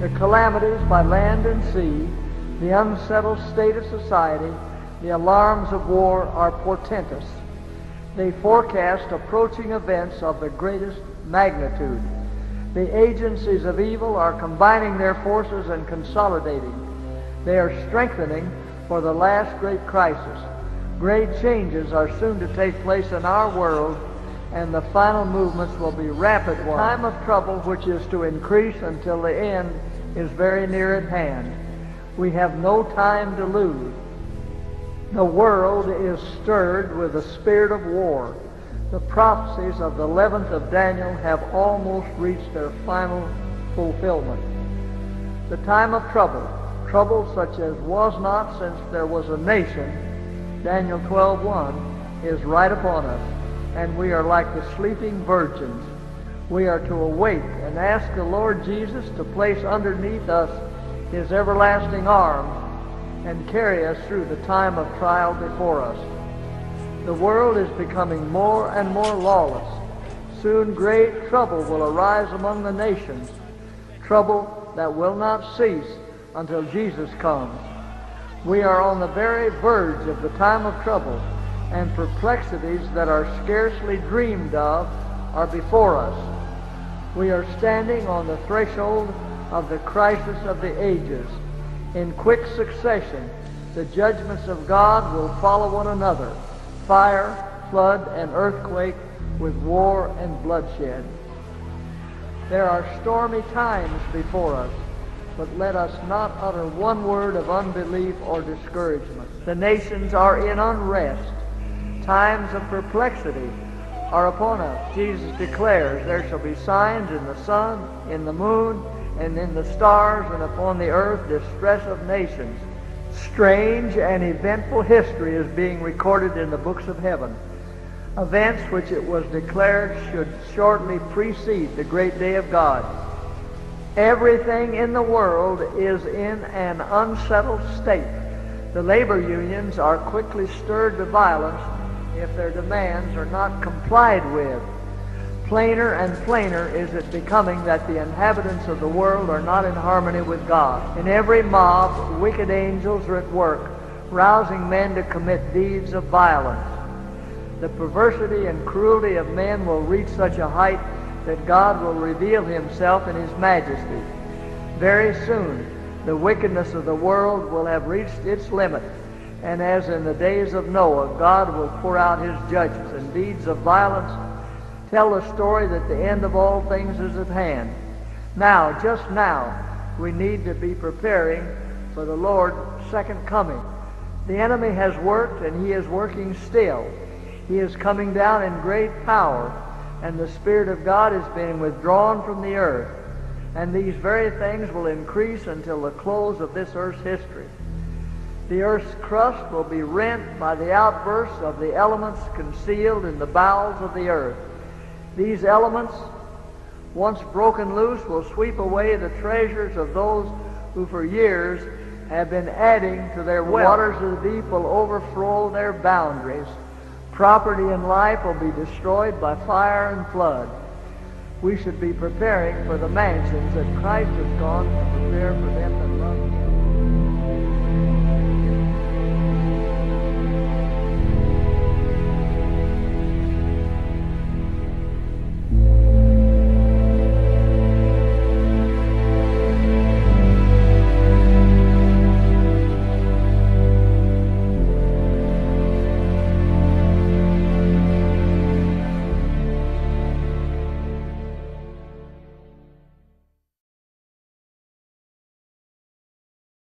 The calamities by land and sea, the unsettled state of society, the alarms of war are portentous. They forecast approaching events of the greatest magnitude. The agencies of evil are combining their forces and consolidating. They are strengthening for the last great crisis. Great changes are soon to take place in our world, and the final movements will be rapid ones. The time of trouble, which is to increase until the end, is very near at hand. We have no time to lose. The world is stirred with the spirit of war. The prophecies of the 11th of Daniel have almost reached their final fulfillment. The time of trouble, trouble such as was not since there was a nation, Daniel 12:1, is right upon us, and we are like the sleeping virgins. We are to awake and ask the Lord Jesus to place underneath us His everlasting arms and carry us through the time of trial before us. The world is becoming more and more lawless. Soon great trouble will arise among the nations, trouble that will not cease until Jesus comes. We are on the very verge of the time of trouble, and perplexities that are scarcely dreamed of are before us. We are standing on the threshold of the crisis of the ages. In quick succession, the judgments of God will follow one another: fire, flood, and earthquake, with war and bloodshed. There are stormy times before us, but let us not utter one word of unbelief or discouragement. The nations are in unrest. Times of perplexity are upon us. Jesus declares, there shall be signs in the sun, in the moon, and in the stars, and upon the earth distress of nations. Strange and eventful history is being recorded in the books of heaven. Events which it was declared should shortly precede the great day of God. Everything in the world is in an unsettled state. The labor unions are quickly stirred to violence if their demands are not complied with. Plainer and plainer is it becoming that the inhabitants of the world are not in harmony with God. In every mob, wicked angels are at work, rousing men to commit deeds of violence. The perversity and cruelty of men will reach such a height that God will reveal Himself in His majesty. Very soon, the wickedness of the world will have reached its limit, and as in the days of Noah, God will pour out His judgments, and deeds of violence tell the story that the end of all things is at hand. Now, just now, we need to be preparing for the Lord's second coming. The enemy has worked, and he is working still. He is coming down in great power, and the Spirit of God is being withdrawn from the earth. And these very things will increase until the close of this earth's history. The earth's crust will be rent by the outbursts of the elements concealed in the bowels of the earth. These elements, once broken loose, will sweep away the treasures of those who for years have been adding to their wealth. The waters of the deep will overflow their boundaries. Property and life will be destroyed by fire and flood. We should be preparing for the mansions that Christ has gone to prepare for them that love Him.